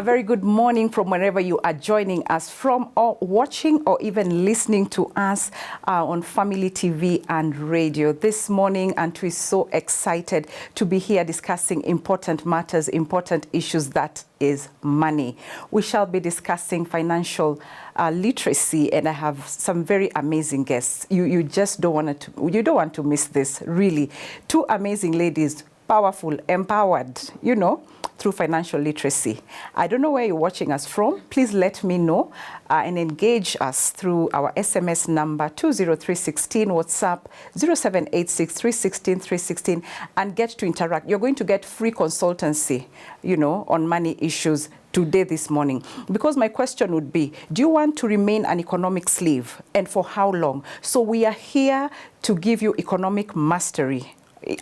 A very good morning from wherever you are joining us from, or watching or even listening to us on Family TV and radio this morning. And we're so excited to be here discussing important matters, important issues, that is money. We shall be discussing financial literacy, and I have some very amazing guests. You just don't want to miss this, really. Two amazing ladies, powerful, empowered, through financial literacy. I don't know where you're watching us from. Please let me know and engage us through our SMS number 20316, WhatsApp 0786316316, and get to interact. You're going to get free consultancy, on money issues today, this morning. Because my question would be, do you want to remain an economic slave, and for how long? So we are here to give you economic mastery.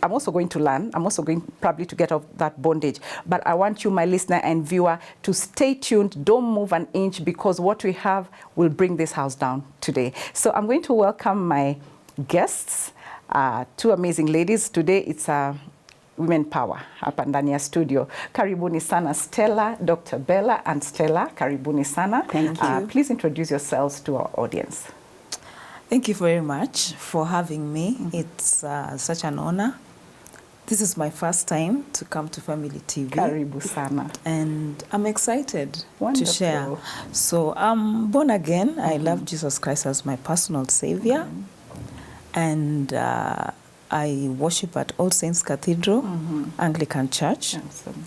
I'm also going to learn. I'm also going probably to get off that bondage. But I want you, my listener and viewer, to stay tuned. Don't move an inch, because what we have will bring this house down today. So I'm going to welcome my guests, two amazing ladies. Today it's Women Power hapa ndani ya studio. Karibuni sana Stella, Dr. Bella and Stella. Karibuni sana. Thank you. Please introduce yourselves to our audience. Thank you very much for having me. It's such an honor. This is my first time to come to Family TV. Karibu sana. And I'm excited Wonderful. to share. So I'm born again. I love Jesus Christ as my personal savior. And I worship at All Saints Cathedral, Anglican Church. Awesome.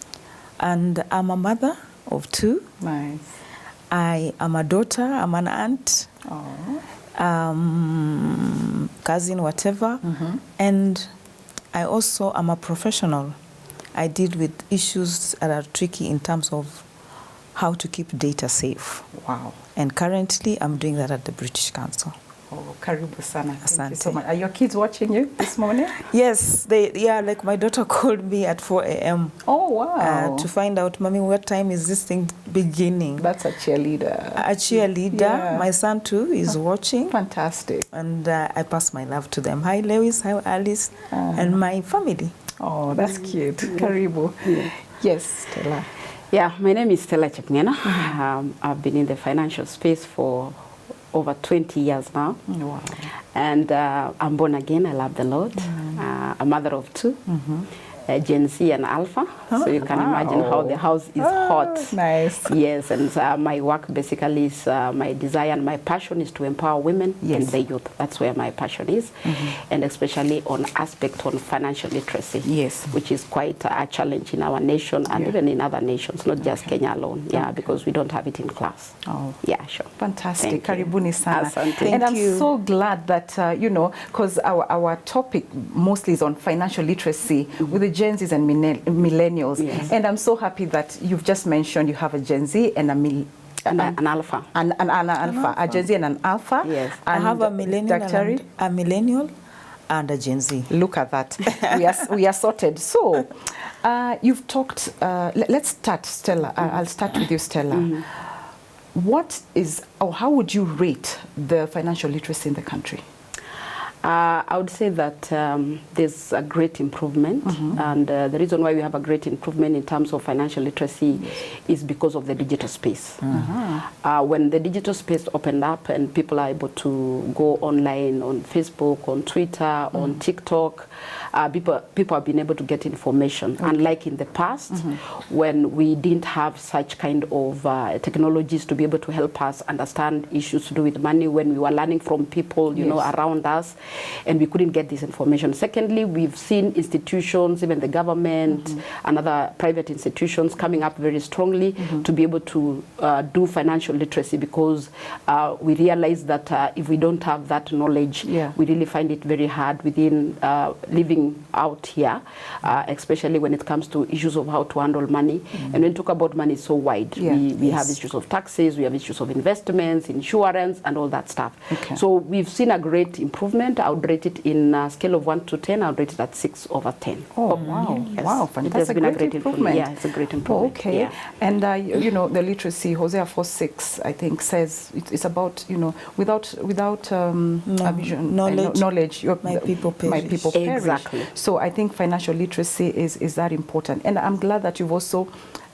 And I'm a mother of two. Nice. I am a daughter. I'm an aunt. Oh. Cousin, whatever. And I also am a professional. I deal with issues that are tricky in terms of how to keep data safe. Wow. And currently I'm doing that at the British Council. Oh, karibu sana. Thank Asante. you so much. Are your kids watching you this morning? Yes, like my daughter called me at 4 a.m. Oh, wow. To find out, Mommy, what time is this thing beginning? That's a cheerleader. A cheerleader. Yeah. My son too is watching. Fantastic. And I pass my love to them. Hi, Lewis. Hi, Alice. And my family. Oh, that's cute. Karibu. Yeah. Yes, Stella. Yeah, my name is Stella Chepngeno. I've been in the financial space for over 20 years now. Wow. And I'm born again. I love the Lord. A mother of two, Gen Z and Alpha. So you can imagine how the house is hot. Nice. Yes, and my work basically is, my desire and my passion is to empower women and the youth. That's where my passion is. And especially on aspect on financial literacy. Yes. Which is quite a challenge in our nation and even in other nations, not just Kenya alone. Yeah, because we don't have it in class. Oh. Yeah, sure. Fantastic. Thank you. Karibuni sana. Asante. And I'm Thank you. so glad that, because our topic mostly is on financial literacy with the Gen Zs and millennials. Yes. And I'm so happy that you've just mentioned you have a Gen Z and an alpha. An alpha. A Gen Z and an alpha. Yes. I have a millennial and a Gen Z. Look at that. we are sorted. So, you've talked, let's start, Stella. I'll start with you, Stella. What is, or how would you rate the financial literacy in the country? I would say that there's a great improvement, and the reason why we have a great improvement in terms of financial literacy is because of the digital space. When the digital space opened up and people are able to go online on Facebook, on Twitter, on TikTok, people have been able to get information. Unlike in the past, when we didn't have such kind of technologies to be able to help us understand issues to do with money, when we were learning from people, around us, and we couldn't get this information. Secondly, we've seen institutions, even the government and other private institutions coming up very strongly to be able to do financial literacy, because we realize that if we don't have that knowledge, we really find it very hard within living out here, especially when it comes to issues of how to handle money. And when we talk about money, it's so wide. We have issues of taxes, we have issues of investments, insurance, and all that stuff. So we've seen a great improvement. I would rate it in a scale of 1 to 10. I would rate it at 6/10. Oh, wow. Yes. Wow, It has been a great improvement. Yeah, it's a great improvement. Okay. Yeah. And, the literacy, Hosea 4:6, I think, says it's about, without a vision, knowledge, my people perish. Exactly. So I think financial literacy is that important. And I'm glad that you've also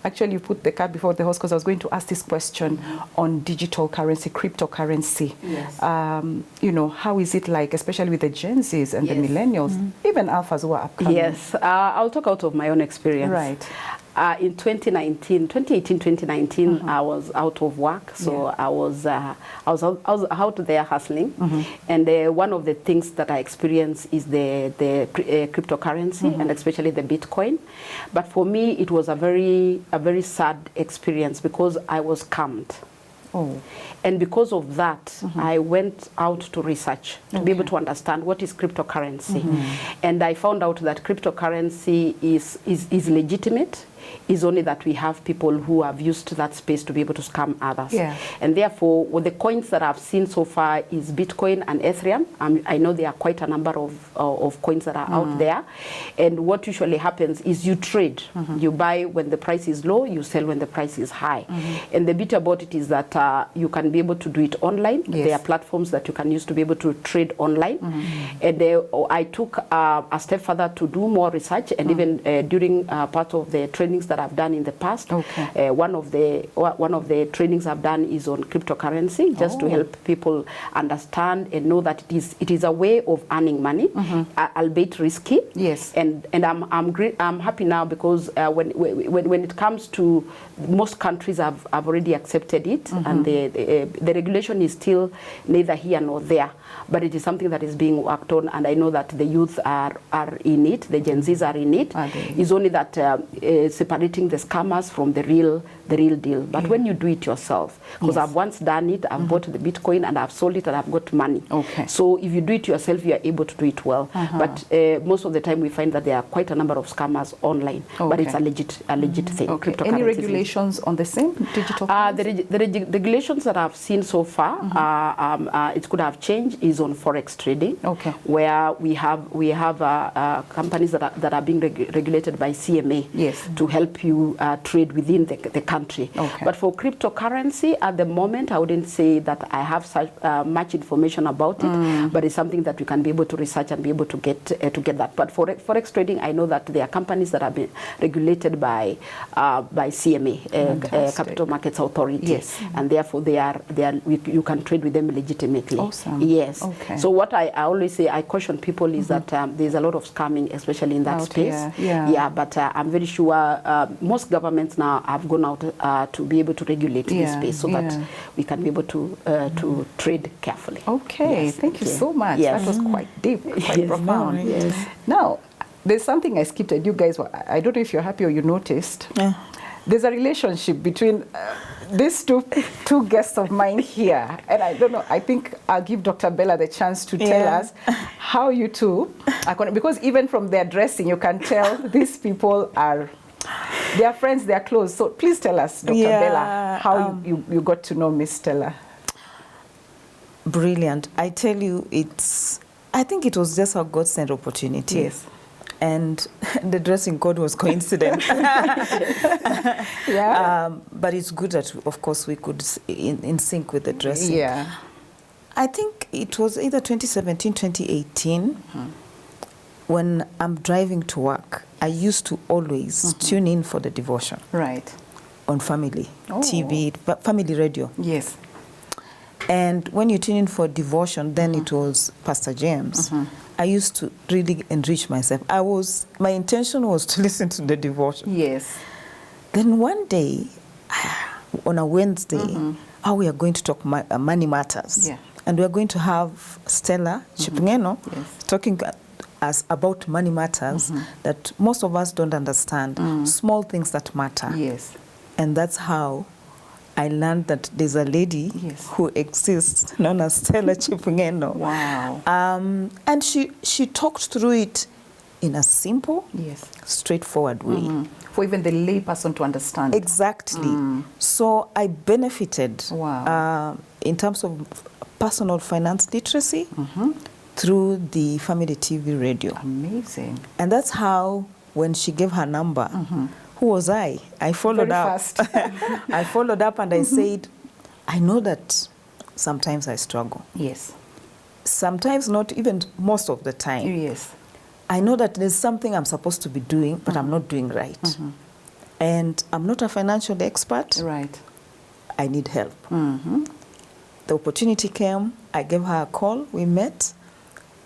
Actually, you put the cart before the horse, because I was going to ask this question on digital currency, cryptocurrency. Yes. You know, how is it like, especially with the Gen Zs and the Yes. millennials, even alphas who are upcoming? Yes, I'll talk out of my own experience. Right. In 2018, I was out of work, so I was out there hustling, and one of the things that I experienced is the cryptocurrency, and especially the Bitcoin. But for me, it was a very sad experience, because I was scammed. Oh. And because of that, I went out to research to be able to understand what is cryptocurrency. And I found out that cryptocurrency is legitimate. Is only that we have people who have used that space to be able to scam others. Yeah. And therefore, with the coins that I've seen so far is Bitcoin and Ethereum. I know there are quite a number of coins that are out there. And what usually happens is you trade. You buy when the price is low, you sell when the price is high. And the beauty about it is that you can be able to do it online. Yes. There are platforms that you can use to be able to trade online. And I took a step further to do more research, and even during part of the trainings that I've done in the past. Okay. One of the trainings I've done is on cryptocurrency, just to help people understand and know that it is a way of earning money, albeit risky. Yes. And I'm happy now, because when it comes to most countries have already accepted it, and the regulation is still neither here nor there, but it is something that is being worked on, and I know that the youth are in it, the Gen Zs are in it. It's only that separating the scammers from the real deal. But when you do it yourself, because I've once done it, I've bought the Bitcoin and I've sold it and I've got money. Okay. So if you do it yourself, you are able to do it well. But most of the time we find that there are quite a number of scammers online. But it's a legit thing. Okay. Any regulations on the same digital? The regulations that I've seen so far, it could have changed, is on forex trading. Okay. Where we have companies that are being regulated by CMA. Yes. To help you trade within the country. Okay. But for cryptocurrency, at the moment, I wouldn't say that I have such much information about it, but it's something that we can be able to research and be able to get that. But for forex trading, I know that there are companies that have been regulated by CMA, Capital Markets Authority. Yes. And therefore you can trade with them legitimately. Awesome. Yes. Okay. So what I always say, I caution people is that there's a lot of scamming, especially in that Out space. here. Yeah. But I'm very sure most governments now have gone out to be able to regulate this space, so that we can be able to trade carefully. Okay, Yes. thank you so much. Yes. That was quite deep, quite Yes. profound. Yes. Now, there's something I skipped, and you guys, I don't know if you're happy or you noticed. Yeah. There's a relationship between these two guests of mine here, and I don't know, I think I'll give Dr. Bella the chance to tell us how you two are going to, because even from their dressing, you can tell these people are, they are friends, they are close. So please tell us, Dr. Bella, how you got to know Miss Stella. Brilliant. I tell you, I think it was just a God-sent opportunity. Yes. And the dressing code was coincidence. But it's good that, of course, we could in sync with the dressing. Yeah. I think it was either 2017, 2018, when I'm driving to work. I used to always tune in for the devotion. Right. On family TV, family radio. Yes. And when you tune in for devotion, then it was Pastor James. I used to really enrich myself. My intention was to listen to the devotion. Yes. Then one day, on a Wednesday, we are going to talk money matters. Yeah. And we are going to have Stella Chepngeno talking us about money matters that most of us don't understand. Small things that matter. Yes. And that's how I learned that there's a lady who exists known as Stella Chepngeno. Wow. And she talked through it in a simple, straightforward way. For even the lay person to understand. Exactly. So I benefited in terms of personal finance literacy through the family TV radio. Amazing. And that's how, when she gave her number, who was I? I followed up. I followed up and I said, I know that sometimes I struggle. Yes. Sometimes not, even most of the time. Yes. I know that there's something I'm supposed to be doing, but I'm not doing right. and I'm not a financial expert. Right. I need help. The opportunity came. I gave her a call. We met.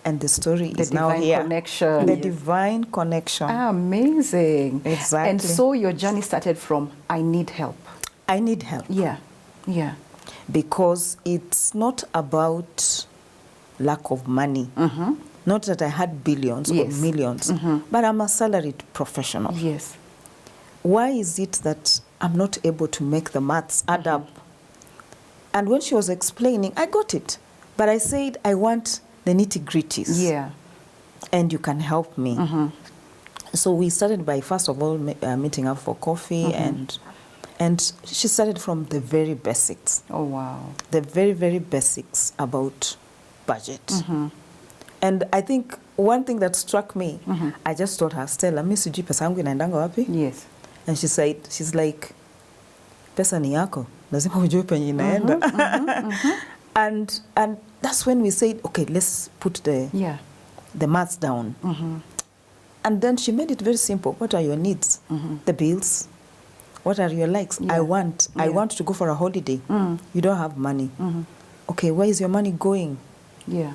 And the story is now here. The divine connection. The divine connection. Amazing. Exactly. And so your journey started from, I need help. I need help. Yeah. Yeah. Because it's not about lack of money. Not that I had billions or millions, but I'm a salaried professional. Yes. Why is it that I'm not able to make the maths add up? And when she was explaining, I got it. But I said, I want the nitty-gritties. Yeah. And you can help me. So we started by, first of all, meeting up for coffee, and she started from the very basics. Oh, wow. The very, very basics about budget. And I think one thing that struck me, I just told her, Stella, mi sijui pesa yangu inaendanga wapi? Yes. And she said, she's like, pesa ni yako, lazima ujue penye inaenda. And that's when we said, okay, let's put the maths down. And then she made it very simple. What are your needs? The bills. What are your likes? I want to go for a holiday. You don't have money. Okay, where is your money going? Yeah.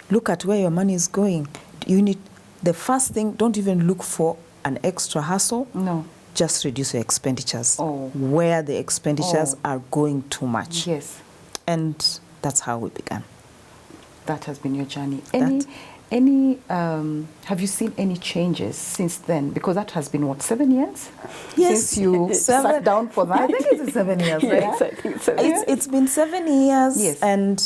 Look at where your money is going. You need, the first thing, don't even look for an extra hassle. No. Just reduce your expenditures. Oh. Where the expenditures are going too much. Yes. And that's how we began. That has been your journey. Have you seen any changes since then? Because that has been, what, 7 years? Yes. Since you sat down for that? I think it's 7 years, right? Yes, I think so. It's been 7 years. Yes. And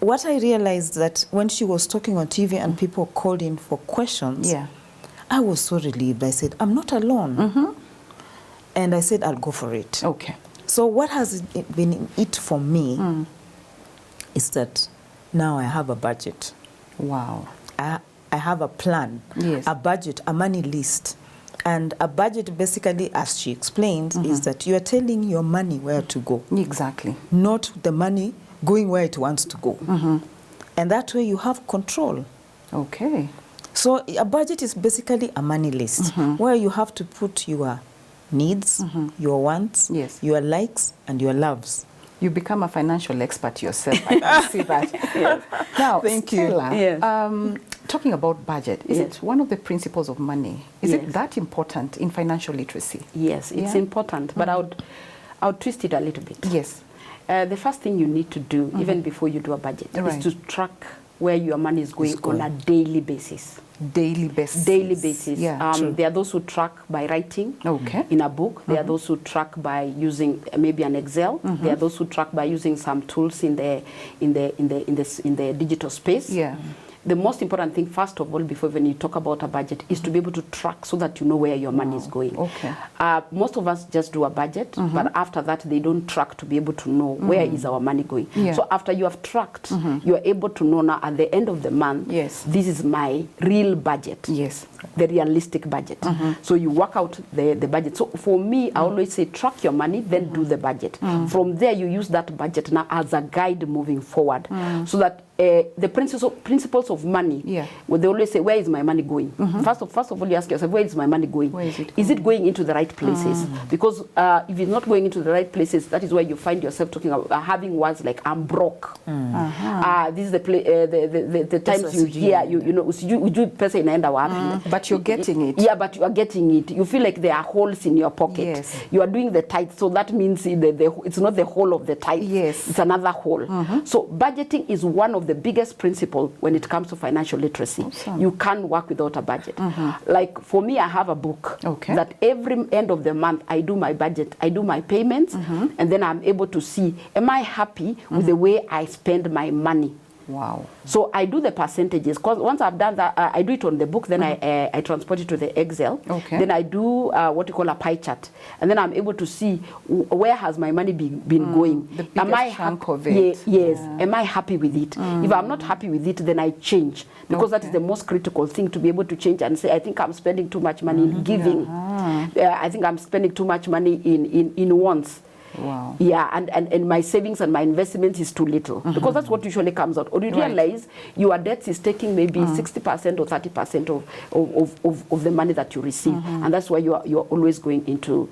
what I realized that when she was talking on TV and people called in for questions, I was so relieved. I said, I'm not alone. And I said, I'll go for it. Okay. So what has it been in it for me is that now I have a budget. Wow. I have a plan, Yes. a budget, a money list. And a budget, basically, as she explained, is that you are telling your money where to go. Exactly. Not the money going where it wants to go. And that way you have control. Okay. So a budget is basically a money list where you have to put your needs, your wants, your likes, and your loves. You become a financial expert yourself. I can see that. Now, Thank you. Stella, Yes. talking about budget, is it one of the principles of money? Is it that important in financial literacy? Yes, it's important, but I would twist it a little bit. Yes. The first thing you need to do, even before you do a budget, is to track where your money is going on a daily basis. Daily basis. Daily basis. Yeah, there are those who track by writing in a book. There are those who track by using maybe an Excel. There are those who track by using some tools in the digital space. Yeah. The most important thing, first of all, before when you talk about a budget, is to be able to track so that you know where your money is going. Okay. Most of us just do a budget, but after that, they don't track to be able to know where is our money going. Yeah. So after you have tracked, you are able to know now at the end of the month, this is my real budget. Yes. The realistic budget. So you work out the budget. So for me, I always say track your money, then do the budget. From there, you use that budget now as a guide moving forward, so that the principles of money, well, they always say, where is my money going? First of all, you ask yourself, where is my money going? Where is it going? Is it going into the right places? Because if it's not going into the right places, that is where you find yourself talking about having words like, I'm broke. This is the times you hear, you know, ujui pesa inaenda wapi. But you're getting it. Yeah, but you are getting it. You feel like there are holes in your pocket. Yes. You are doing the tithe, so that means it's not the whole of the tithe. Yes. It's another hole. So budgeting is one of the biggest principles when it comes to financial literacy. Awesome. You can't work without a budget. Like for me, I have a book that every end of the month I do my budget, I do my payments, and then I'm able to see, am I happy with the way I spend my money? Wow. So I do the percentages, because once I've done that, I do it on the book, then I transport it to the Excel. Okay. Then I do what you call a pie chart. And then I'm able to see where has my money been going. The biggest chunk of it. Yes. Yeah. Am I happy with it? If I'm not happy with it, then I change. Because that is the most critical thing, to be able to change and say, I think I'm spending too much money in giving. I think I'm spending too much money in wants. Wow. Yeah, and my savings and my investment is too little, because that's what usually comes out. Or you realize your debts is taking maybe 60% or 30% of the money that you receive, and that's why you're always going into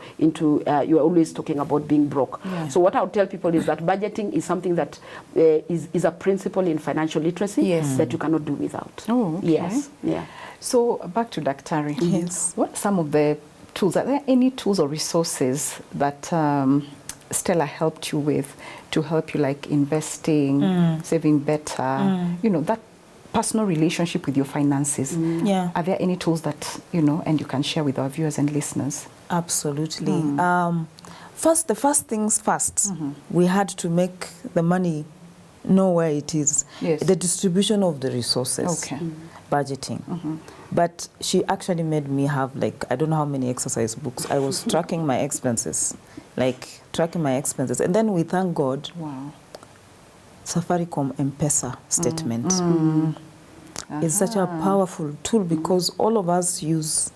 you're always talking about being broke. Yeah. So what I would tell people is that budgeting is something that is a principle in financial literacy that you cannot do without. Oh, okay. Yes. Yeah. So back to Daktari. Yes. What are some of the tools? Are there any tools or resources that Stella helped you with to help you, like investing, saving better, you know, that personal relationship with your finances? Yeah. Are there any tools that, you know, and you can share with our viewers and listeners? Absolutely. The first things first, we had to make the money know where it is. Yes. The distribution of the resources. Okay. Budgeting. But she actually made me have, like, I don't know how many exercise books. I was tracking my expenses. And then we thank God, Wow. Safaricom M-Pesa statement is such a powerful tool, because all of us use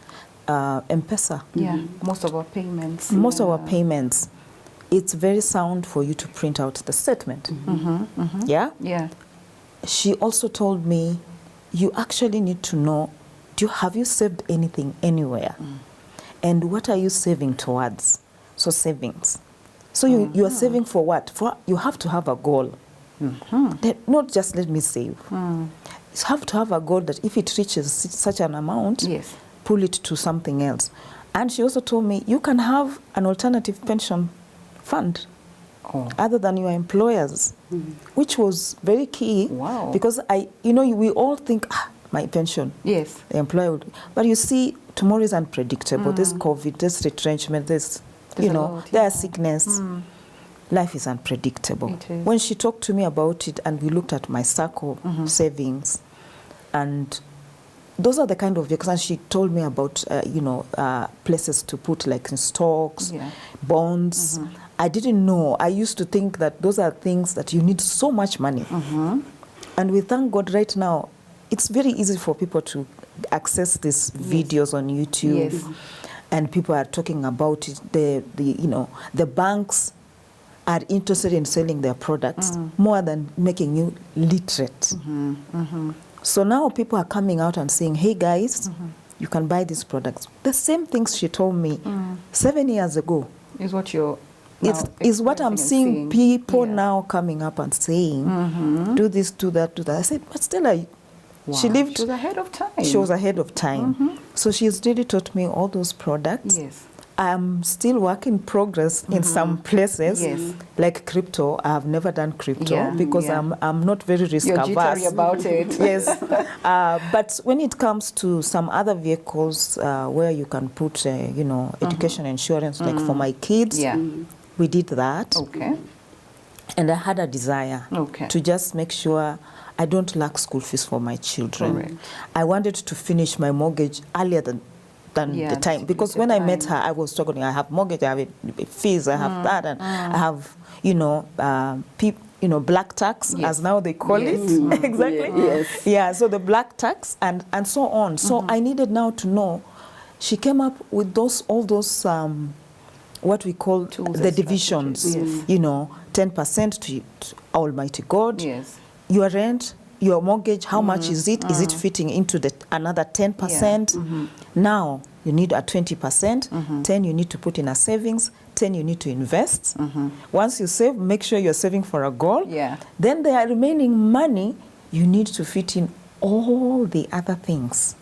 M-Pesa. Yeah, most of our payments. Most of our payments. It's very sound for you to print out the statement. Yeah? Yeah. She also told me, you actually need to know, have you saved anything anywhere? And what are you saving towards? So savings. So you are saving for what? You have to have a goal. Not just let me save. You have to have a goal that if it reaches such an amount, Yes. pull it to something else. And she also told me, you can have an alternative pension fund other than your employers, which was very key. Wow. Because we all think, my pension. Yes. The employer would. But you see, tomorrow is unpredictable. There's COVID, there's retrenchment, there's there's sickness. Life is unpredictable. It is. When she talked to me about it, and we looked at my circle savings, and those are the kind of vehicles. And she told me about places to put, like, in stocks, bonds. I didn't know. I used to think that those are things that you need so much money. And we thank God right now, it's very easy for people to access these videos on YouTube. Yes. And people are talking about it. The banks are interested in selling their products more than making you literate. So now people are coming out and saying, hey guys, you can buy these products. The same things she told me 7 years ago. Is what you're Is what I'm seeing people Yeah. now coming up and saying, do this, do that, do that. I said, but Stella, Wow. she lived. She was ahead of time. She was ahead of time. So she's really taught me all those products. Yes. I'm still work in progress in some places. Yes. Like crypto. I have never done crypto Yeah, because yeah. I'm not very risk You're averse. jittery about it. Yes. But when it comes to some other vehicles where you can put, education insurance, like for my kids, Yeah. we did that. Okay. And I had a desire Okay. to just make sure I don't lack school fees for my children. Correct. I wanted to finish my mortgage earlier than Yeah, the time, because the when I met time. her, I was struggling. I have mortgage, I have fees, I have that, and I have, black tax, Yes. as now they call Yes. it. Exactly. Yes. Yeah, so the black tax and so on. So I needed now to know. She came up with all those what we call Tools the and divisions. strategies. Yes. 10% to Almighty God. Yes. Your rent, your mortgage, how much is it? Is it fitting into another 10%? Now you need a 20%, 10 you need to put in a savings, 10 you need to invest. Once you save, make sure you're saving for a goal. Yeah. Then the remaining money, you need to fit in all the other things,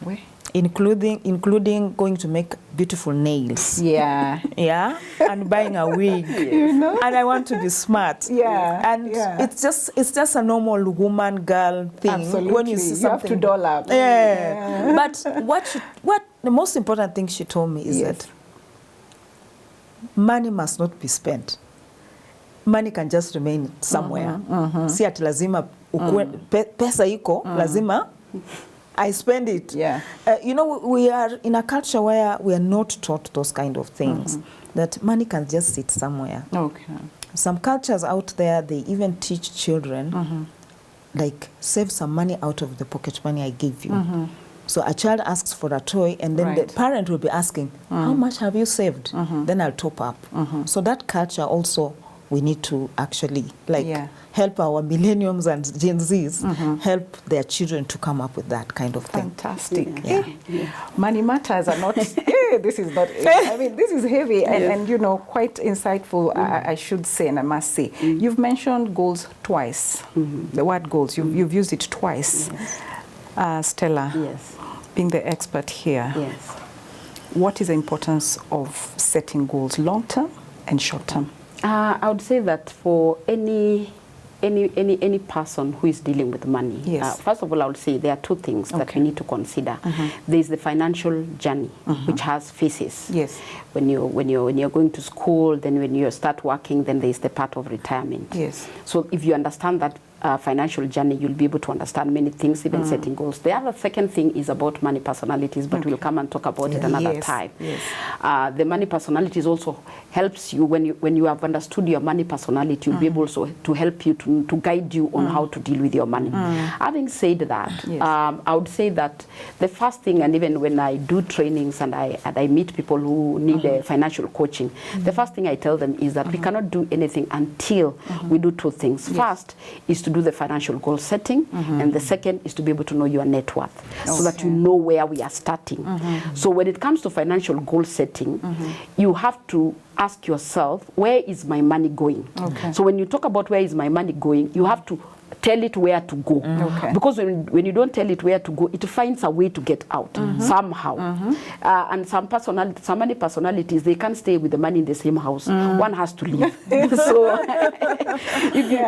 Where? including going to make beautiful nails. Yeah. Yeah, and buying a wig. And I want to be smart. Yeah, And yeah. it's just a normal woman girl thing. Absolutely. When you see You something, have to doll up. Yeah. But what the most important thing she told me is Yes. that money must not be spent. Money can just remain somewhere. Si ati lazima pesa iko lazima I spend it. Yeah. We are in a culture where we are not taught those kind of things, that money can just sit somewhere. Okay. Some cultures out there, they even teach children, like, save some money out of the pocket money I give you. So a child asks for a toy, and then the parent will be asking, how much have you saved? Then I'll top up. So that culture also, we need to actually help our millenniums and Gen Zs help their children to come up with that kind of thing. Fantastic. Money matters are not, this is not, I mean, this is heavy and you know, quite insightful, I should say, and I must say. You've mentioned goals twice. The word goals, you've used it twice. Stella, being the expert here, what is the importance of setting goals long-term and short-term? I would say that for any person who is dealing with money, first of all, I would say there are two things that we need to consider. There is the financial journey, which has phases. When you're going to school, then when you start working, then there is the part of retirement. So if you understand that financial journey, you'll be able to understand many things, even setting goals. The other second thing is about money personalities, but we'll come and talk about it another time. The money personalities also helps you when you have understood your money personality, you'll be able also to help you to guide you on how to deal with your money. Having said that, I would say that the first thing, and even when I do trainings and I meet people who need financial coaching, the first thing I tell them is that we cannot do anything until we do two things. First is to do the financial goal setting, and the second is to be able to know your net worth, so that you know where we are starting. So when it comes to financial goal setting, you have to ask yourself, where is my money going? So when you talk about where is my money going, you have to tell it where to go. Because when you don't tell it where to go, it finds a way to get out somehow. And some money personalities, they can't stay with the money in the same house. One has to leave.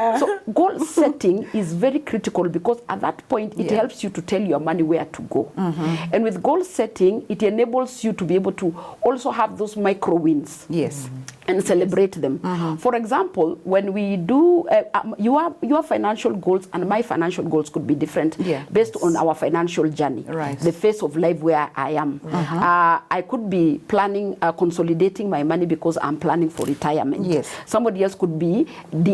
So goal setting is very critical, because at that point, it helps you to tell your money where to go. And with goal setting, it enables you to be able to also have those micro wins. And celebrate them. For example, when we do, your financial goals and my financial goals could be different based on our financial journey, the phase of life where I am. I could be planning, consolidating my money because I'm planning for retirement. Somebody else could be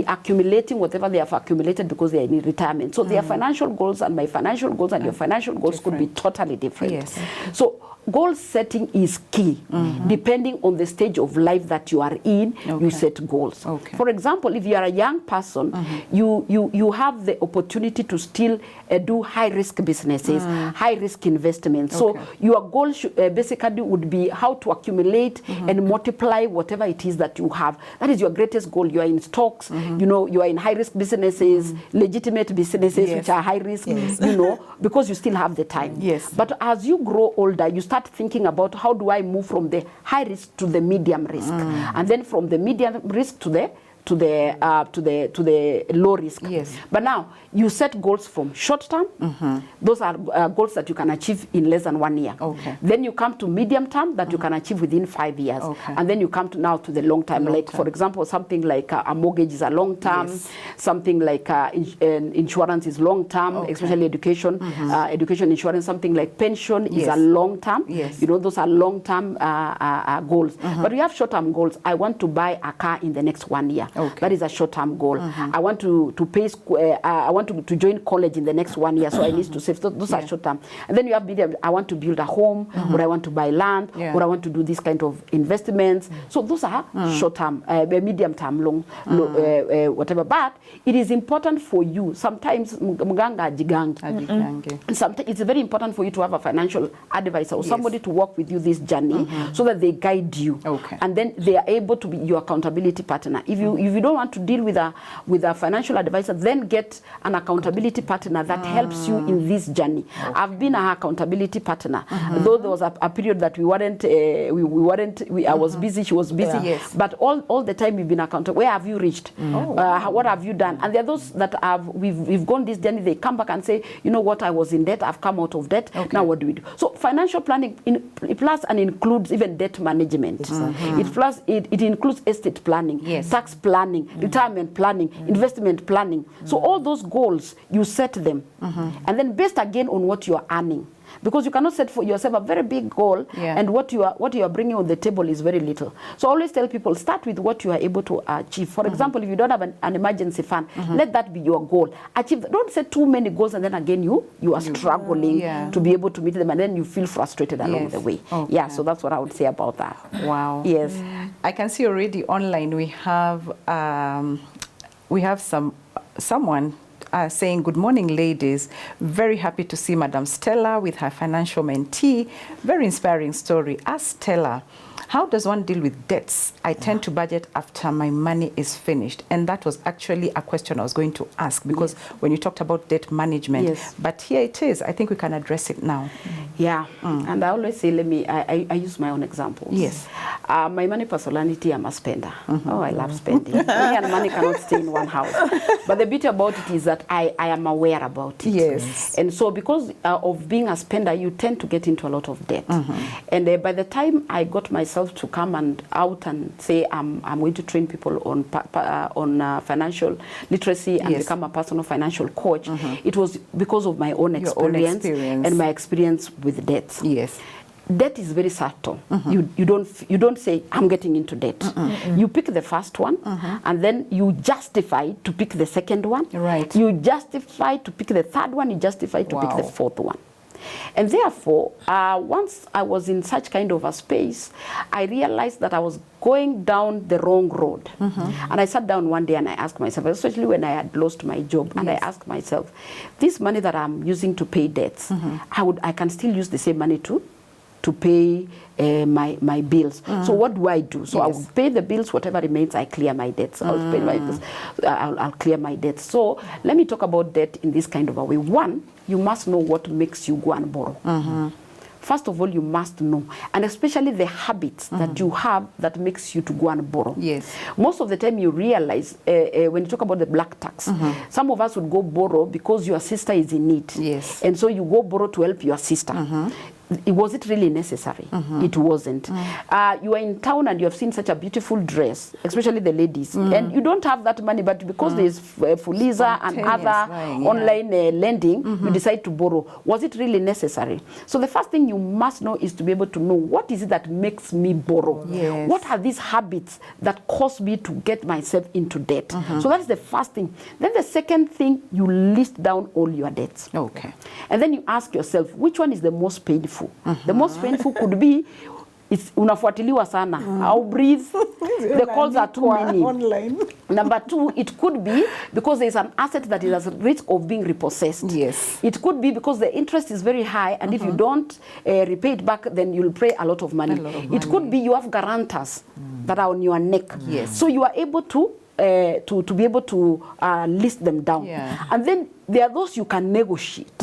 accumulating whatever they have accumulated because they are in retirement. So their financial goals and my financial goals and your financial goals could be totally different. So goal setting is key. Depending on the stage of life that you are in, you set goals. For example, if you are a young person, you have the opportunity to still do high-risk businesses, high-risk investments. So your goal basically would be how to accumulate and multiply whatever it is that you have. That is your greatest goal. You are in stocks, you know, you are in high-risk businesses, legitimate businesses which are high-risk, you know, because you still have the time. But as you grow older, you start thinking about, how do I move from the high risk to the medium risk, and then from the medium risk to the low risk. But now you set goals from short term. Those are goals that you can achieve in less than 1 year. Then you come to medium term that you can achieve within 5 years. And then you come to now to the long term. For example, something like a mortgage is a long term. Something like insurance is long term, especially education. Education insurance, something like pension is a long term. You know, those are long term goals. But we have short term goals. I want to buy a car in the next 1 year. That is a short-term goal. I want to pay. I want to join college in the next 1 year, so I need to save. Those are short-term. And then you have medium. I want to build a home, or I want to buy land, or I want to do this kind of investments. So those are short-term, medium-term, long, whatever. But it is important for you. Sometimes sometimes it's very important for you to have a financial advisor or somebody to work with you this journey, so that they guide you, and then they are able to be your accountability partner. If you don't want to deal with a financial advisor, then get an accountability partner that helps you in this journey. I've been an accountability partner, though there was a period that we weren't. I was busy, she was busy, but all the time we've been accountable. Where have you reached? What have you done? And there are those that we've gone this journey. They come back and say, you know what, I was in debt. I've come out of debt. Now what do we do? So financial planning plus and includes even debt management. It includes estate planning, tax planning. planning, retirement planning, investment planning. So all those goals, you set them. And then based again on what you are earning. Because you cannot set for yourself a very big goal, and what you are bringing on the table is very little. So I always tell people, start with what you are able to achieve. For example, if you don't have an emergency fund, let that be your goal. Achieve. Don't set too many goals, and then again you are struggling to be able to meet them, and then you feel frustrated along the way. Yeah, so that's what I would say about that. Wow. Yes. I can see already online we have someone saying, good morning, ladies. Very happy to see Madam Stella with her financial mentee. Very inspiring story. Ask Stella, how does one deal with debts? I tend to budget after my money is finished. And that was actually a question I was going to ask, because when you talked about debt management, but here it is. I think we can address it now. Yeah, and I always say, I use my own examples. Yes. My money personality, I'm a spender. Oh, I love spending. Me and money cannot stay in one house. But the beauty about it is that I am aware about it. Yes. And so because of being a spender, you tend to get into a lot of debt. And by the time I got myself to come out and say I'm going to train people on financial literacy and become a personal financial coach, it was because of my own experience and my experience with debt. Yes. Debt is very subtle. You don't say I'm getting into debt. You pick the first one, and then you justify to pick the second one. Right. You justify to pick the third one. You justify to pick the fourth one. And therefore, once I was in such kind of a space, I realized that I was going down the wrong road. And I sat down one day and I asked myself, especially when I had lost my job, and I asked myself, this money that I'm using to pay debts, I can still use the same money to pay my bills. So what do I do? So I'll pay the bills, whatever remains, I clear my debts. I'll pay my bills, I'll clear my debts. So let me talk about debt in this kind of a way. One, you must know what makes you go and borrow. First of all, you must know, and especially the habits that you have that makes you to go and borrow. Yes. Most of the time you realize, when you talk about the black tax, some of us would go borrow because your sister is in need. Yes. And so you go borrow to help your sister. Was it really necessary? It wasn't. You are in town and you have seen such a beautiful dress, especially the ladies, and you don't have that money, but because there's Fuliza and other online lending, you decide to borrow. Was it really necessary? So the first thing you must know is to be able to know, what is it that makes me borrow? Yes. What are these habits that cause me to get myself into debt? So that's the first thing. Then the second thing, you list down all your debts. Okay. And then you ask yourself, which one is the most painful? The most painful could be, it's unafuatiliwa sana. I'll breathe. The calls are too many. Online. Number two, it could be because there's an asset that is at risk of being repossessed. Yes. It could be because the interest is very high, and if you don't repay it back, then you'll pay a lot of money. It could be you have guarantors that are on your neck. Yes. So you are able to be able to list them down. And then there are those you can negotiate.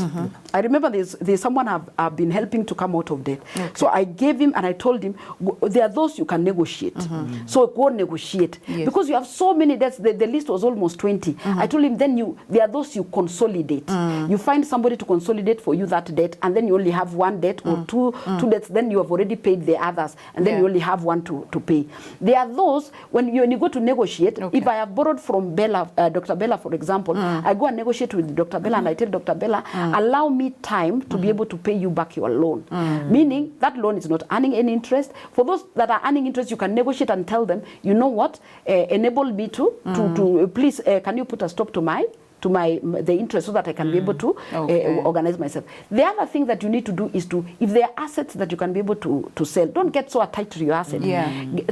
I remember there's someone I've been helping to come out of debt. So I gave him and I told him, there are those you can negotiate. So go negotiate. Because you have so many debts, the list was almost 20. I told him, then there are those you consolidate. You find somebody to consolidate for you that debt, and then you only have one debt or two debts, then you have already paid the others, and then you only have one to pay. There are those, when you go to negotiate, if I have borrowed from Bella, Dr. Bella, for example, I go and negotiate with Dr. Bella, and I tell Dr. Bella, allow me time to be able to pay you back your loan. Meaning that loan is not earning any interest. For those that are earning interest, you can negotiate and tell them, you know what, enable me to please, can you put a stop to the interest so that I can be able to organize myself. The other thing that you need to do is if there are assets that you can be able to sell, don't get so attached to your assets.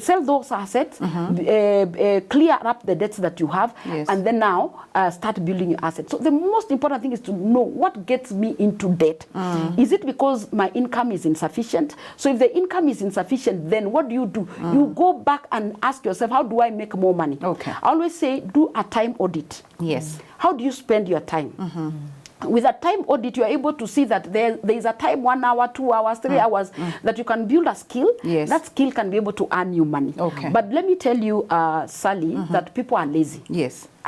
Sell those assets, clear up the debts that you have, and then now start building your assets. So the most important thing is to know what gets me into debt. Is it because my income is insufficient? So if the income is insufficient, then what do? You go back and ask yourself, how do I make more money? I always say, do a time audit. Yes. How do you spend your time? With a time audit, you are able to see that there is a time, 1 hour, 2 hours, 3 hours, that you can build a skill. That skill can be able to earn you money. But let me tell you, Sally, that people are lazy.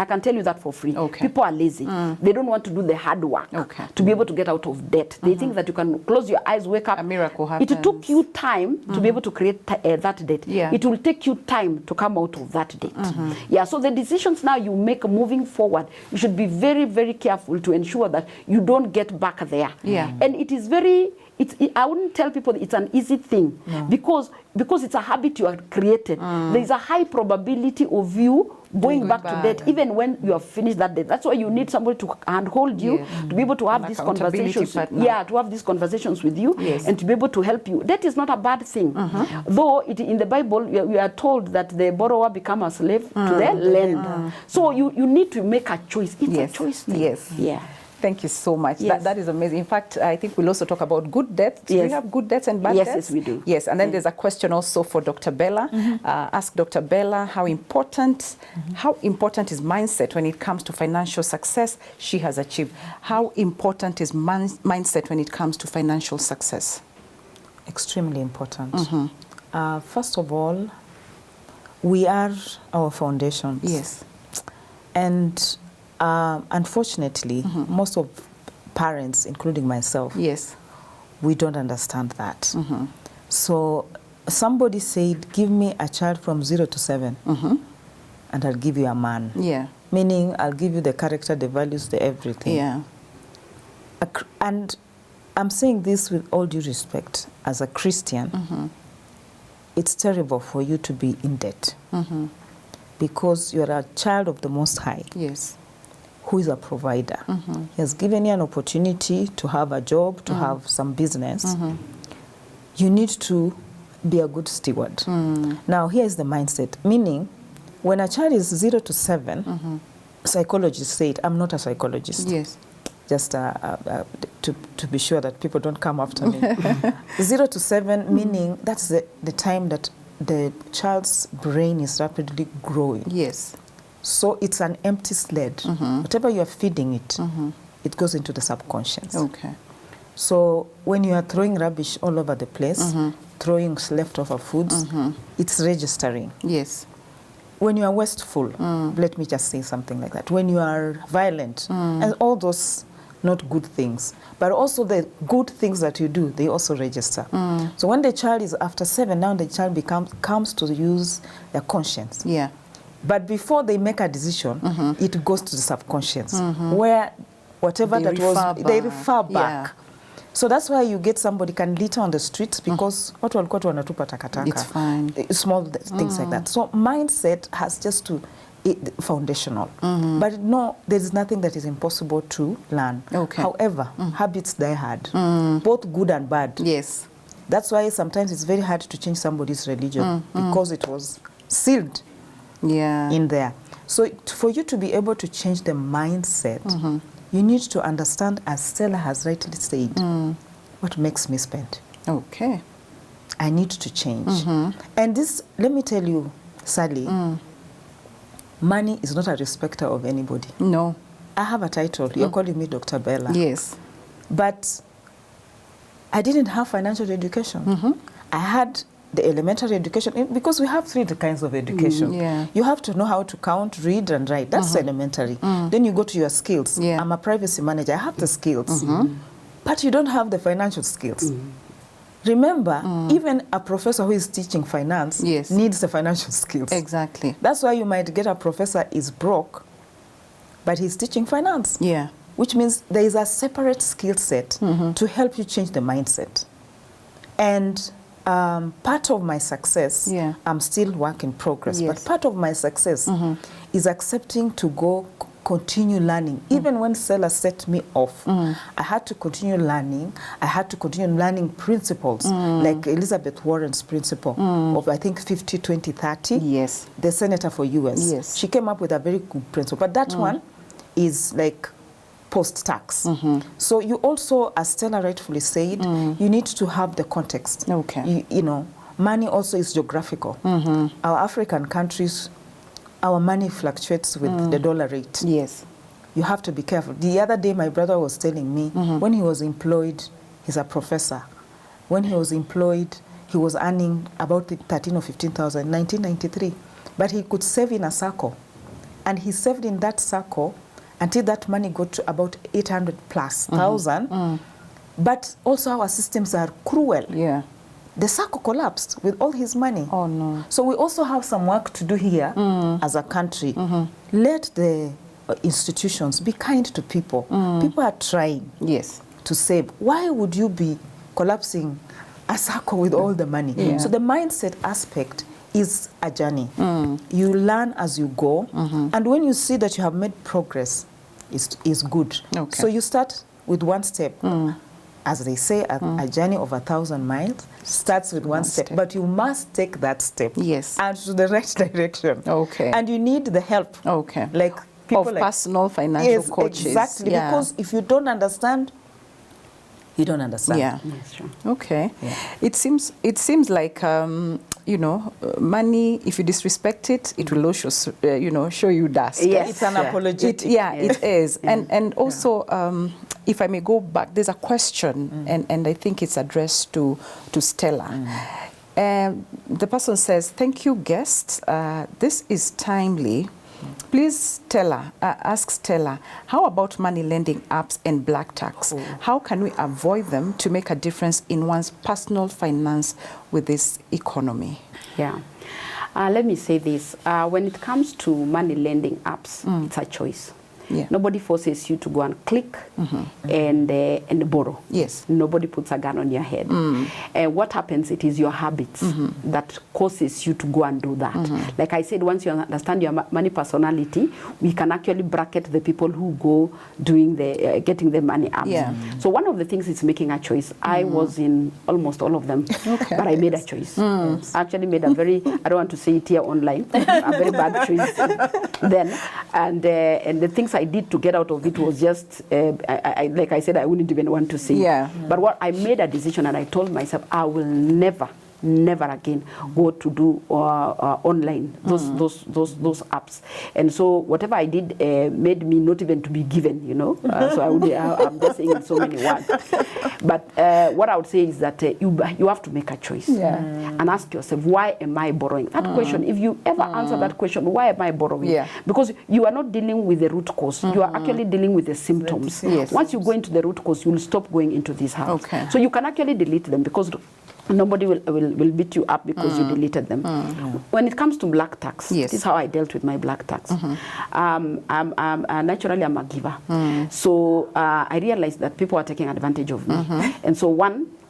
I can tell you that for free. Okay. People are lazy. They don't want to do the hard work to be able to get out of debt. They think that you can close your eyes, wake up. A miracle happens. It took you time to be able to create that debt. Yeah. It will take you time to come out of that debt. Yeah, so the decisions now you make moving forward, you should be very, very careful to ensure that you don't get back there. Yeah. And it is very, I wouldn't tell people it's an easy thing because it's a habit you have created. There is a high probability of you going back to debt even when you have finished that debt. That's why you need somebody to handhold you, to be able to have these conversations. Yeah, to have these conversations with you and to be able to help you. Debt is not a bad thing. Though in the Bible we are told that the borrower become a slave to the lender. So you need to make a choice. It's a choice thing. Yes. Yeah. Thank you so much. Yes. That is amazing. In fact, I think we'll also talk about good debts. Do we have good debts and bad debts? Yes, we do. Yes, and then there's a question also for Dr. Bella. Ask Dr. Bella how important is mindset when it comes to financial success she has achieved. How important is mindset when it comes to financial success? Extremely important. First of all, we are our foundations. Yes. And unfortunately, most of parents, including myself, we don't understand that. So somebody said, give me a child from 0 to 7 and I'll give you a man. Yeah. Meaning I'll give you the character, the values, the everything. Yeah. And I'm saying this with all due respect. As a Christian, it's terrible for you to be in debt because you're a child of the Most High. Yes. Who is a provider. He has given you an opportunity to have a job, to have some business. You need to be a good steward. Now, here's the mindset, meaning when a child is 0 to 7, psychologists say it. I'm not a psychologist. Yes. Just to be sure that people don't come after me. 0 to 7, meaning that's the time that the child's brain is rapidly growing. Yes. So it's an empty sled. Whatever you are feeding it, it goes into the subconscious. Okay. So when you are throwing rubbish all over the place, throwing leftover foods, it's registering. Yes. When you are wasteful, let me just say something like that. When you are violent, and all those not good things, but also the good things that you do, they also register. So when the child is after 7, now the child comes to use their conscience. Yeah. But before they make a decision, it goes to the subconscious, where whatever they refer back. Yeah. So that's why you get somebody can litter on the streets because what walikuwa tu wanatupa takataka. It's fine. Small things like that. So mindset has just to foundational. But no, there's nothing that is impossible to learn. Okay. However, habits die hard, both good and bad. Yes. That's why sometimes it's very hard to change somebody's religion because it was sealed in there. So for you to be able to change the mindset, you need to understand, as Stella has rightly said, what makes me spend. Okay. I need to change. And this, let me tell you, Sally, money is not a respecter of anybody. No. I have a title. You're calling me Dr. Bella. Yes. But I didn't have financial education. I had the elementary education, because we have 3 kinds of education. You have to know how to count, read, and write. That's elementary. Then you go to your skills. I'm a privacy manager. I have the skills. But you don't have the financial skills. Remember, even a professor who is teaching finance needs the financial skills. Exactly. That's why you might get a professor is broke, but he's teaching finance. Yeah. Which means there is a separate skill set to help you change the mindset. And part of my success, I'm still work in progress, but part of my success is accepting to continue learning. Even when Stella set me off, I had to continue learning. I had to continue learning principles, like Elizabeth Warren's principle of, I think, 50, 20, 30. Yes. The senator for US. Yes. She came up with a very good principle. But that one is like post-tax. So you also, as Stella rightfully said, you need to have the context. Okay. You know, money also is geographical. Our African countries, our money fluctuates with the dollar rate. Yes. You have to be careful. The other day, my brother was telling me, when he was employed, he's a professor. When he was employed, he was earning about 13 or 15,000 in 1993. But he could save in a circle. and he saved in that circle until that money got to about 800 plus thousand. But also our systems are cruel. Yeah. The circle collapsed with all his money. Oh, no. So we also have some work to do here as a country. Let the institutions be kind to people. People are trying Yes. to save. Why would you be collapsing a circle with all the money? Yeah. So the mindset aspect is a journey. You learn as you go, and when you see that you have made progress, is good. Okay. So you start with one step. As they say, a journey of 1,000 miles starts with one step, but you must take that step. Yes. And to the right direction. Okay. And you need the help. Okay. Like people Of like personal financial yes, coaches. exactly. Yeah. Because if you don't understand, you don't understand. Yeah. That's true. Okay. Yeah. It seems like you know, money. If you disrespect it, it will also show you dust. Yes. It's an Yeah. apologetic. It is. And also, if I may go back, there's a question, and I think it's addressed to Stella. The person says, "Thank you, guests. This is timely. Please, Stella, ask Stella, how about money lending apps and black tax? How can we avoid them to make a difference in one's personal finance with this economy?" Yeah. Let me say this. When it comes to money lending apps, it's a choice. Yeah. Nobody forces you to go and click and borrow. Yes. Nobody puts a gun on your head. What happens, it is your habits that causes you to go and do that. Like I said, once you understand your money personality, we can actually bracket the people who go doing the getting the money apps. Yeah. So one of the things is making a choice. I was in almost all of them, but I made a choice. I actually made a very, I don't want to say it here online, a very bad choice then. And the things I did to get out of it was just, like I said, I wouldn't even want to say. Yeah. But what I made a decision, and I told myself, I will never again go to do online those apps. And so whatever I did made me not even to be given, you know. So I'm just saying in so many words. But what I would say is that you have to make a choice and ask yourself, why am I borrowing? That question, if you ever answer that question, why am I borrowing? Yeah. Because you are not dealing with the root cause. You are actually dealing with the symptoms. Yes. Once you go into the root cause, you will stop going into these habits. Okay. So you can actually delete them, because nobody will beat you up because you deleted them. When it comes to black tax, Yes. this is how I dealt with my black tax. Naturally, I'm a giver. So I realized that people are taking advantage of me. And so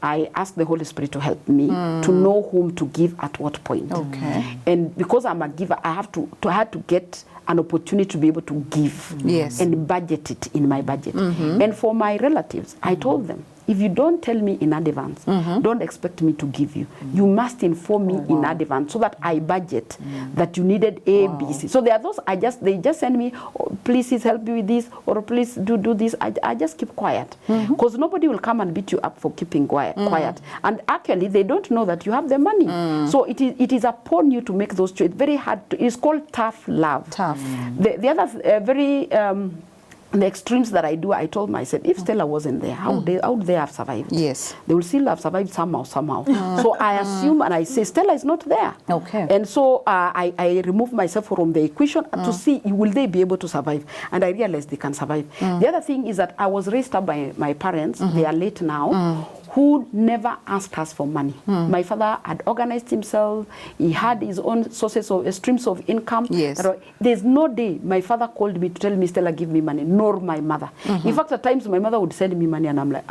I asked the Holy Spirit to help me to know whom to give at what point. Okay. And because I'm a giver, I had to get an opportunity to be able to give and budget it in my budget. And for my relatives, I told them, if you don't tell me in advance, don't expect me to give you. You must inform me in advance so that I budget that you needed A, B, C. So there are those, they just send me, oh, please help me with this, or please do this. I just keep quiet. Because nobody will come and beat you up for keeping quiet. And actually, they don't know that you have the money. So it is upon you to make those choices. Very hard. It's called tough love. Tough. The other the extremes that I do, I told myself, if Stella wasn't there, how would they have survived? Yes. They will still have survived somehow. So I assume and I say, Stella is not there. Okay. And so I remove myself from the equation to see, will they be able to survive? And I realized they can survive. The other thing is that I was raised up by my parents, they are late now, who never asked us for money. My father had organized himself. He had his own sources of streams of income. Yes. There's no day my father called me to tell me, Stella, give me money, nor my mother. In fact, at times my mother would send me money and I'm like,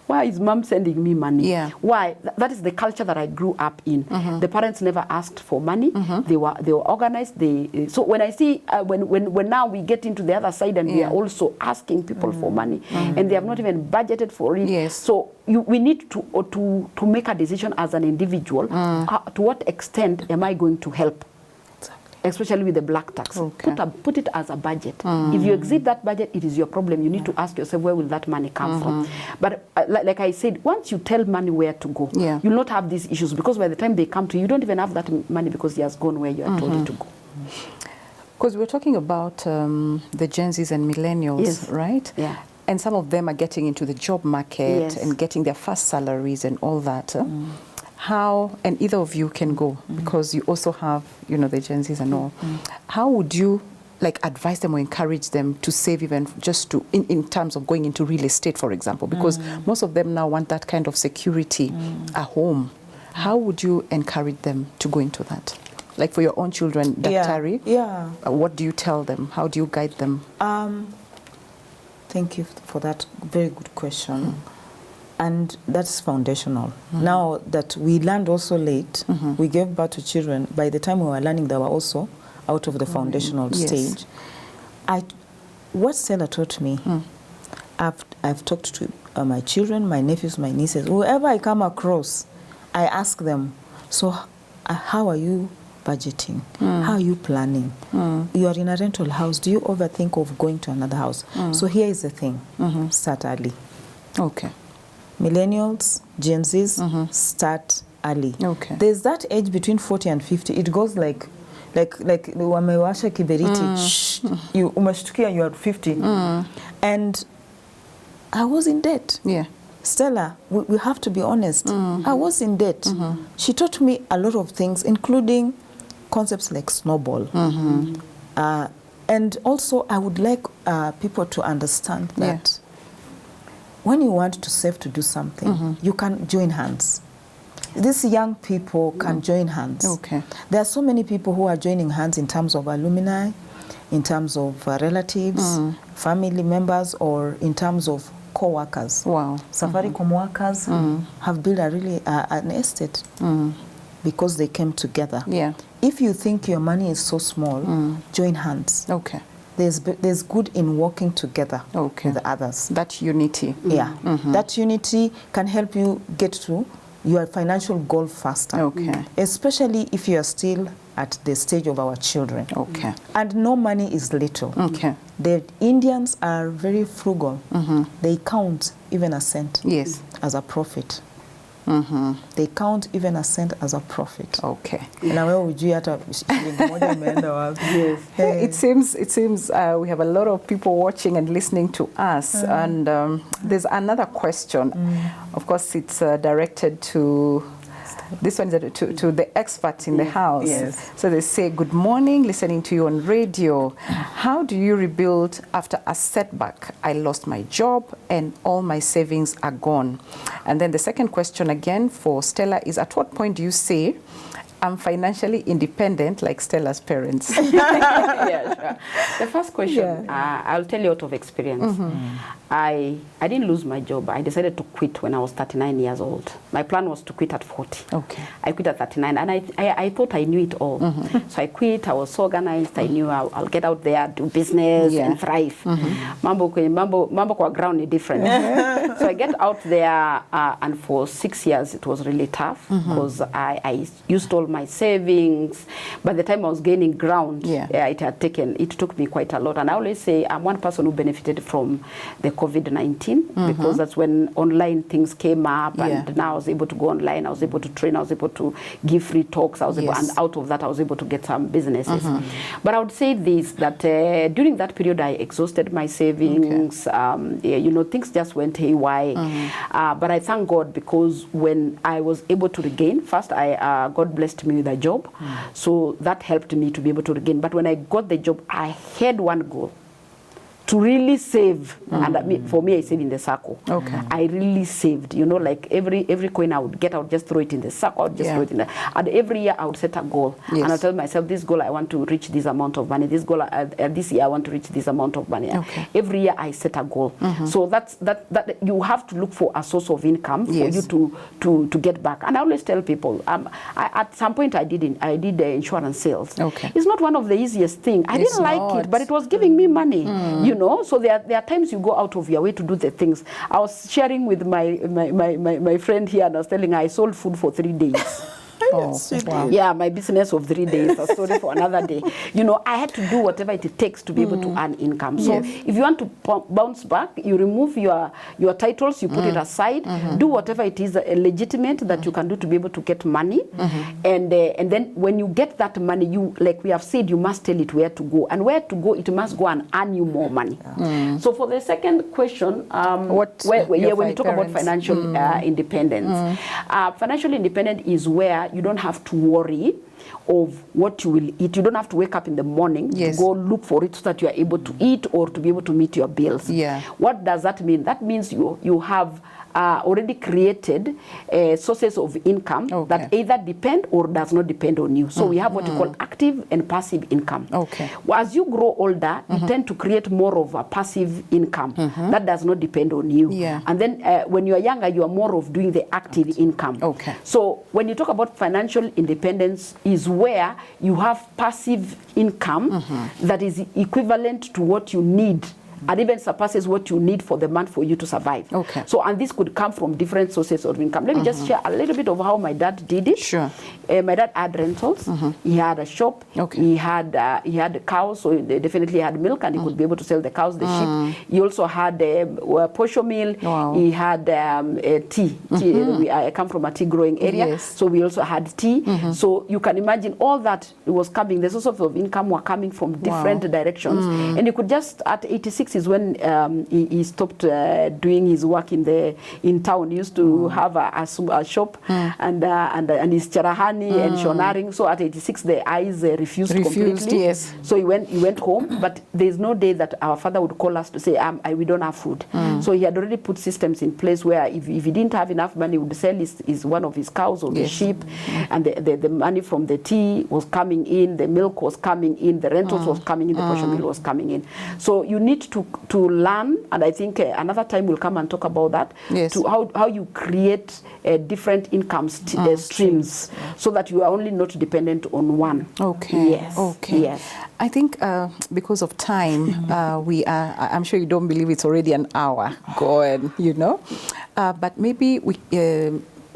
why is mom sending me money? Yeah. Why? That is the culture that I grew up in. The parents never asked for money. They were organized. So when I see, when now we get into the other side and we are also asking people for money and they have not even budgeted for it. Yes. So we need to make a decision as an individual. To what extent am I going to help? Especially with the black tax. Okay. Put it as a budget. If you exceed that budget, it is your problem. You need to ask yourself, where will that money come from? But like I said, once you tell money where to go, you'll not have these issues, because by the time they come to you, you don't even have that money because he has gone where you are told it to go. Because we're talking about the Gen Zs and millennials, right? Yeah. And some of them are getting into the job market and getting their first salaries and all that. How, and either of you can go, because you also have, the Gen Zs and all. How would you like advise them or encourage them to save, even just to in terms of going into real estate, for example, because most of them now want that kind of security, a home. How would you encourage them to go into that? Like for your own children, Daktari, what do you tell them? How do you guide them? Thank you for that very good question. And that's foundational. Now that we learned also late, we gave birth to children. By the time we were learning, they were also out of the foundational stage. What Stella taught me, I've talked to my children, my nephews, my nieces, whoever I come across, I ask them, so how are you budgeting? How are you planning? You are in a rental house. Do you overthink of going to another house? So here is the thing. Start early. Okay. Millennials, Gen Zs, start early. Okay. There's that age between 40 and 50. It goes like wamewasha kiberiti, you umeshtukia, you are 50. And I was in debt. Yeah. Stella, we have to be honest. I was in debt. She taught me a lot of things, including concepts like snowball. And also, I would like people to understand that when you want to save to do something, you can join hands. These young people can join hands. Okay. There are so many people who are joining hands in terms of alumni, in terms of relatives, family members, or in terms of co-workers. Wow. Safaricom workers have built a really an estate because they came together. Yeah. If you think your money is so small, join hands. Okay. There's good in working together with others. That unity. Yeah. That unity can help you get to your financial goal faster. Okay. Especially if you are still at the stage of our children. Okay. And no money is little. Okay. The Indians are very frugal. They count even a cent as a profit. They count even a cent as a profit. Okay. Na wewe hujui hata shilingi moja imeenda wapi. It seems we have a lot of people watching and listening to us, and there's another question. Of course, it's directed to this one is to the experts in the house. Yes. So they say, good morning, listening to you on radio. How do you rebuild after a setback? I lost my job and all my savings are gone. And then the second question again for Stella is, at what point do you say, I'm financially independent like Stella's parents? Yeah, sure. The first question, I'll tell you out of experience. I didn't lose my job. I decided to quit when I was 39 years old. My plan was to quit at 40. Okay. I quit at 39, and I thought I knew it all. So I quit. I was organized. I knew I'll get out there, do business, and thrive. Mambo kwa ground is different. So I get out there, and for 6 years it was really tough because I used all my savings. By the time I was gaining ground, it took me quite a lot. And I always say I'm one person who benefited from the COVID-19 because that's when online things came up, and now I was able to go online. I was able to train. I was able to give free talks. I was able, and out of that I was able to get some businesses. But I would say this, that during that period I exhausted my savings. You know, things just went haywire. But I thank God, because when I was able to regain, first God blessed me with a job, so that helped me to be able to regain. But when I got the job, I had one goal: to really save. And for me, I save in the circle. Okay. I really saved, you know, like every coin I would get, I would just throw it in the circle. I would just throw it in the, and every year I would set a goal. And I tell myself, this goal I want to reach this amount of money. This goal this year I want to reach this amount of money. Okay. Every year I set a goal. So that you have to look for a source of income for you to get back. And I always tell people, at some point I did insurance sales. Okay. It's not one of the easiest things. I didn't like it, but it was giving me money. You know, so there are times you go out of your way to do the things. I was sharing with my friend here, and I was telling her I sold food for 3 days. Wow. Yeah, my business of 3 days, a story for another day. You know, I had to do whatever it takes to be able to earn income. So if you want to bounce back, you remove your titles, you put it aside, do whatever it is legitimate that you can do to be able to get money. And then when you get that money, you, like we have said, you must tell it where to go. And where to go, it must go and earn you more money. So for the second question, when you talk about financial independence, financial independence is where you don't have to worry of what you will eat. You don't have to wake up in the morning to go look for it so that you are able to eat or to be able to meet your bills. Yeah. What does that mean? That means you have already created sources of income that either depend or does not depend on you. So we have what you call active and passive income. Okay. Well, as you grow older, you tend to create more of a passive income that does not depend on you. Yeah. And then when you are younger, you are more of doing the active income. Okay. So when you talk about financial independence, is where you have passive income that is equivalent to what you need and even surpasses what you need for the month for you to survive. Okay. So, and this could come from different sources of income. Let me just share a little bit of how my dad did it. Sure. My dad had rentals. He had a shop. Okay. He had cows, so they definitely had milk, and he could be able to sell the cows, the sheep. He also had a posho mill. Wow. He had tea. I come from a tea growing area, Yes. so we also had tea. So you can imagine all that was coming. The sources of income were coming from different directions, and you could just at 86 is when he stopped doing his work in town. He used to have a shop and his charahani and shonaring. So at 86 the eyes refused completely. Yes. So he went home, but there's no day that our father would call us to say we don't have food. So he had already put systems in place where if he didn't have enough money, he would sell one of his cows or his sheep, and the money from the tea was coming in, the milk was coming in, the rentals was coming in, the portion meal was coming in. So you need to learn, and I think another time we'll come and talk about that, to how you create different income streams so that you are only not dependent on one. Okay. Yes. Okay. Yes. I think because of time, I'm sure you don't believe it's already an hour gone, but maybe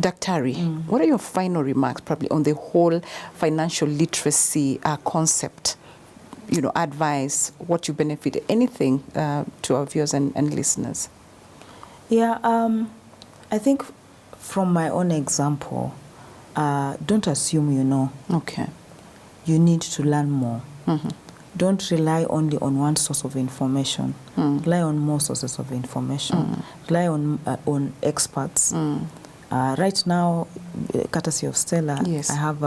Daktari, what are your final remarks probably on the whole financial literacy concept? Advice, what you benefit, anything to our viewers and listeners? Yeah, I think from my own example, don't assume you know. Okay. You need to learn more. Don't rely only on one source of information. Rely on more sources of information. Rely on experts. Right now, courtesy of Stella, I have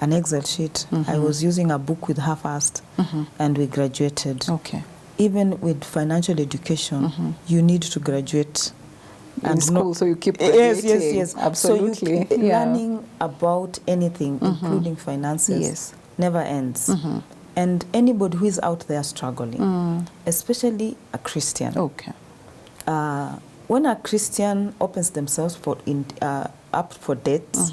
an Excel sheet. I was using a book with her-first, and we graduated. Okay. Even with financial education, you need to graduate. In school, so you keep graduating. Yes. Absolutely. So learning about anything, including finances, never ends. And anybody who is out there struggling, especially a Christian. Okay. When a Christian opens themselves up for debts,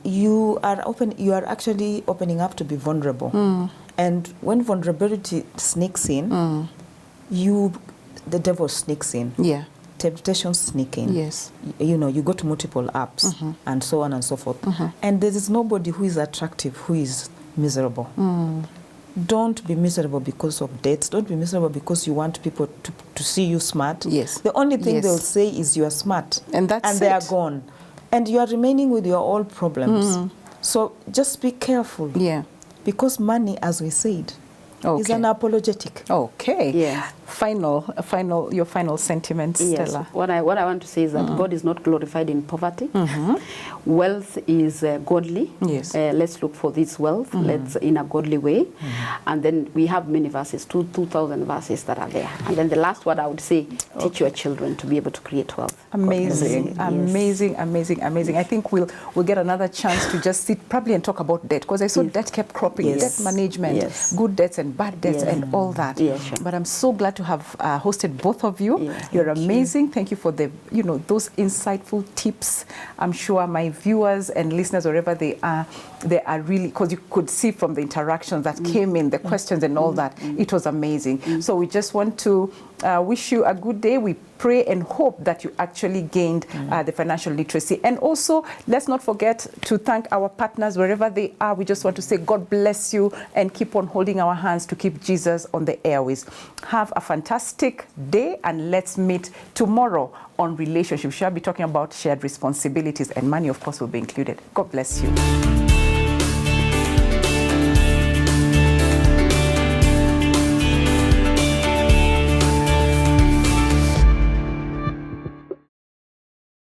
you are actually opening up to be vulnerable. And when vulnerability sneaks in, the devil sneaks in. Yeah. Temptation sneak in. Yes. You go to multiple apps and so on and so forth. And there is nobody who is attractive who is miserable. Don't be miserable because of debts. Don't be miserable because you want people to see you smart. Yes. The only thing they'll say is you are smart. And they are gone. And you are remaining with your old problems. So just be careful. Yeah. Because money, as we said, is unapologetic. Okay. Yeah. Your final sentiments, yes. Stella. What I want to say is that God is not glorified in poverty. Wealth is godly. Yes. Let's look for this wealth. Let's in a godly way. And then we have many verses, 2,000 verses that are there. And then the last word I would say, teach your children to be able to create wealth. Amazing, amazing. I think we'll get another chance to just sit probably and talk about debt, because I saw debt kept cropping, debt management, good debts and bad debts and all that. Sure. But I'm so glad to have hosted both of you. You're amazing. Thank you for the those insightful tips. I'm sure my viewers and listeners, wherever they are really, because you could see from the interactions that came in, the questions and all that, it was amazing. So we just want to wish you a good day. We pray and hope that you actually gained the financial literacy. And also, let's not forget to thank our partners wherever they are. We just want to say God bless you and keep on holding our hands to keep Jesus on the airways. Have a fantastic day, and let's meet tomorrow on relationships. We'll be talking about shared responsibilities, and money, of course, will be included. God bless you.